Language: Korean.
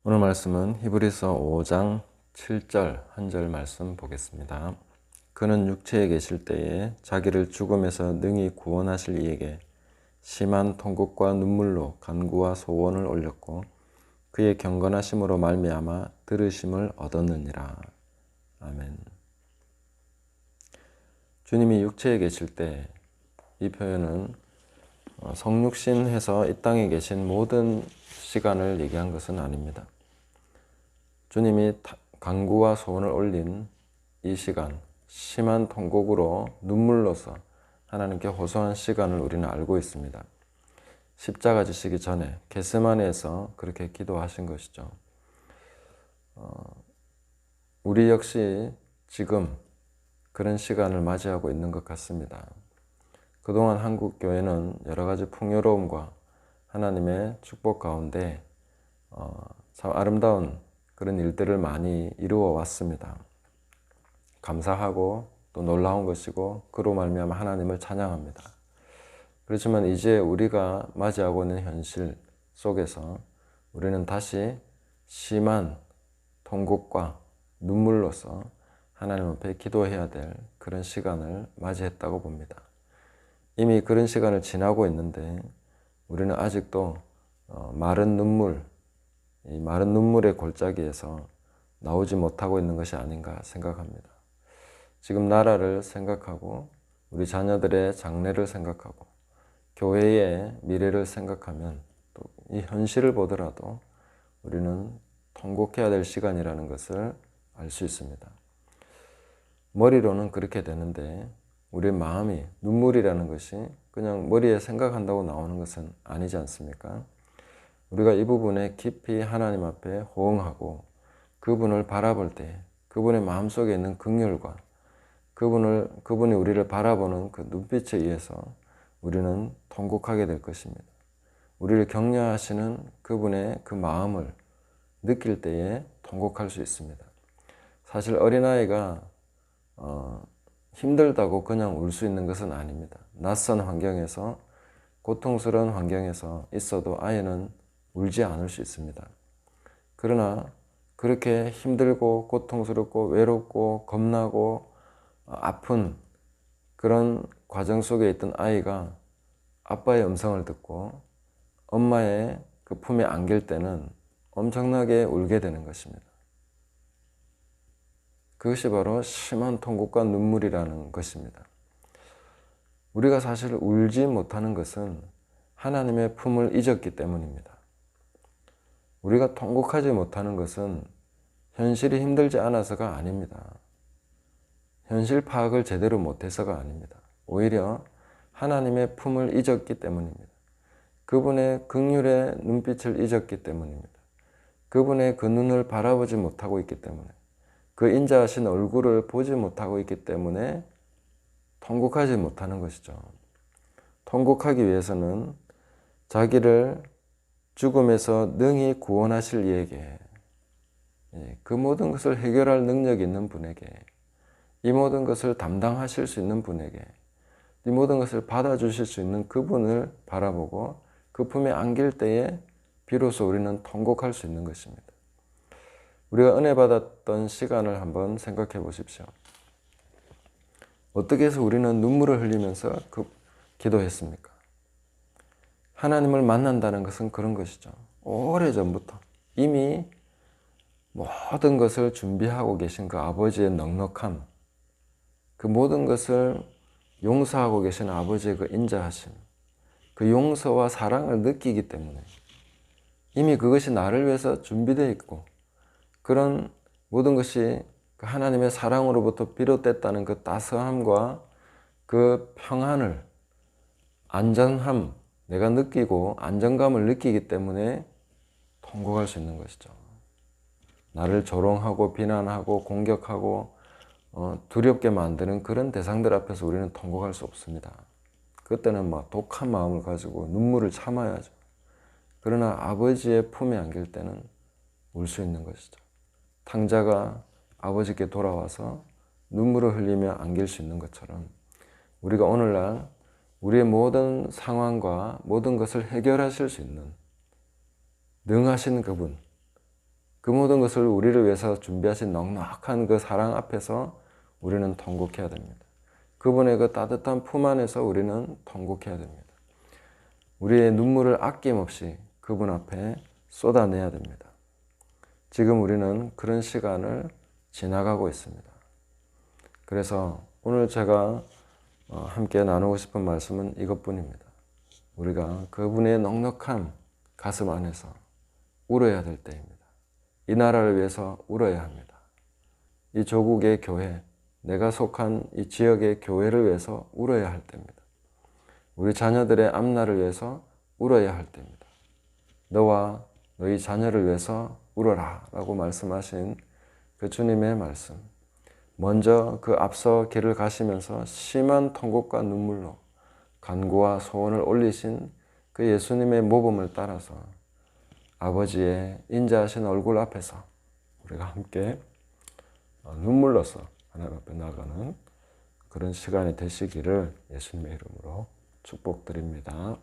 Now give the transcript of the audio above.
오늘 말씀은 히브리서 5장 7절 한 절 말씀 보겠습니다. 그는 육체에 계실 때에 자기를 죽음에서 능히 구원하실 이에게 심한 통곡과 눈물로 간구와 소원을 올렸고 그의 경건하심으로 말미암아 들으심을 얻었느니라. 아멘. 주님이 육체에 계실 때, 이 표현은 성육신 해서 이 땅에 계신 모든 시간을 얘기한 것은 아닙니다. 주님이 간구와 소원을 올린 이 시간, 심한 통곡으로 눈물로서 하나님께 호소한 시간을 우리는 알고 있습니다. 십자가 지시기 전에 겟세마네에서 그렇게 기도하신 것이죠. 우리 역시 지금 그런 시간을 맞이하고 있는 것 같습니다. 그동안 한국 교회는 여러 가지 풍요로움과 하나님의 축복 가운데 참 아름다운 그런 일들을 많이 이루어 왔습니다. 감사하고 또 놀라운 것이고 그로 말미암아 하나님을 찬양합니다. 그렇지만 이제 우리가 맞이하고 있는 현실 속에서 우리는 다시 심한 통곡과 눈물로서 하나님 앞에 기도해야 될 그런 시간을 맞이했다고 봅니다. 이미 그런 시간을 지나고 있는데 우리는 아직도 마른 눈물, 이 마른 눈물의 골짜기에서 나오지 못하고 있는 것이 아닌가 생각합니다. 지금 나라를 생각하고 우리 자녀들의 장래를 생각하고 교회의 미래를 생각하면 또 이 현실을 보더라도 우리는 통곡해야 될 시간이라는 것을 알 수 있습니다. 머리로는 그렇게 되는데 우리의 마음이, 눈물이라는 것이 그냥 머리에 생각한다고 나오는 것은 아니지 않습니까? 우리가 이 부분에 깊이 하나님 앞에 호응하고 그분을 바라볼 때 그분의 마음속에 있는 긍휼과 그분이 우리를 바라보는 그 눈빛에 의해서 우리는 통곡하게 될 것입니다. 우리를 격려하시는 그분의 그 마음을 느낄 때에 통곡할 수 있습니다. 사실 어린아이가 힘들다고 그냥 울 수 있는 것은 아닙니다. 낯선 환경에서, 고통스러운 환경에서 있어도 아이는 울지 않을 수 있습니다. 그러나 그렇게 힘들고 고통스럽고 외롭고 겁나고 아픈 그런 과정 속에 있던 아이가 아빠의 음성을 듣고 엄마의 그 품에 안길 때는 엄청나게 울게 되는 것입니다. 그것이 바로 심한 통곡과 눈물이라는 것입니다. 우리가 사실 울지 못하는 것은 하나님의 품을 잊었기 때문입니다. 우리가 통곡하지 못하는 것은 현실이 힘들지 않아서가 아닙니다. 현실 파악을 제대로 못해서가 아닙니다. 오히려 하나님의 품을 잊었기 때문입니다. 그분의 긍휼의 눈빛을 잊었기 때문입니다. 그분의 그 눈을 바라보지 못하고 있기 때문에, 그 인자하신 얼굴을 보지 못하고 있기 때문에 통곡하지 못하는 것이죠. 통곡하기 위해서는 자기를 죽음에서 능히 구원하실 이에게, 그 모든 것을 해결할 능력이 있는 분에게, 이 모든 것을 담당하실 수 있는 분에게, 이 모든 것을 받아주실 수 있는 그분을 바라보고 그 품에 안길 때에 비로소 우리는 통곡할 수 있는 것입니다. 우리가 은혜 받았던 시간을 한번 생각해 보십시오. 어떻게 해서 우리는 눈물을 흘리면서 기도했습니까? 하나님을 만난다는 것은 그런 것이죠. 오래전부터 이미 모든 것을 준비하고 계신 그 아버지의 넉넉함, 그 모든 것을 용서하고 계신 아버지의 그 인자하심, 그 용서와 사랑을 느끼기 때문에 이미 그것이 나를 위해서 준비되어 있고 그런 모든 것이 그 하나님의 사랑으로부터 비롯됐다는 그 따스함과 그 평안을, 안전함, 내가 느끼고 안정감을 느끼기 때문에 통곡할 수 있는 것이죠. 나를 조롱하고 비난하고 공격하고 두렵게 만드는 그런 대상들 앞에서 우리는 통곡할 수 없습니다. 그때는 막 독한 마음을 가지고 눈물을 참아야죠. 그러나 아버지의 품에 안길 때는 울 수 있는 것이죠. 탕자가 아버지께 돌아와서 눈물을 흘리며 안길 수 있는 것처럼 우리가 오늘날 우리의 모든 상황과 모든 것을 해결하실 수 있는 능하신 그분, 그 모든 것을 우리를 위해서 준비하신 넉넉한 그 사랑 앞에서 우리는 통곡해야 됩니다. 그분의 그 따뜻한 품 안에서 우리는 통곡해야 됩니다. 우리의 눈물을 아낌없이 그분 앞에 쏟아내야 됩니다. 지금 우리는 그런 시간을 지나가고 있습니다. 그래서 오늘 제가 함께 나누고 싶은 말씀은 이것뿐입니다. 우리가 그분의 넉넉한 가슴 안에서 울어야 될 때입니다. 이 나라를 위해서 울어야 합니다. 이 조국의 교회, 내가 속한 이 지역의 교회를 위해서 울어야 할 때입니다. 우리 자녀들의 앞날을 위해서 울어야 할 때입니다. 너와 너희 자녀를 위해서 울어라 라고 말씀하신 그 주님의 말씀, 먼저 그 앞서 길을 가시면서 심한 통곡과 눈물로 간구와 소원을 올리신 그 예수님의 모범을 따라서 아버지의 인자하신 얼굴 앞에서 우리가 함께 눈물로서 하나님 앞에 나가는 그런 시간이 되시기를 예수님의 이름으로 축복드립니다.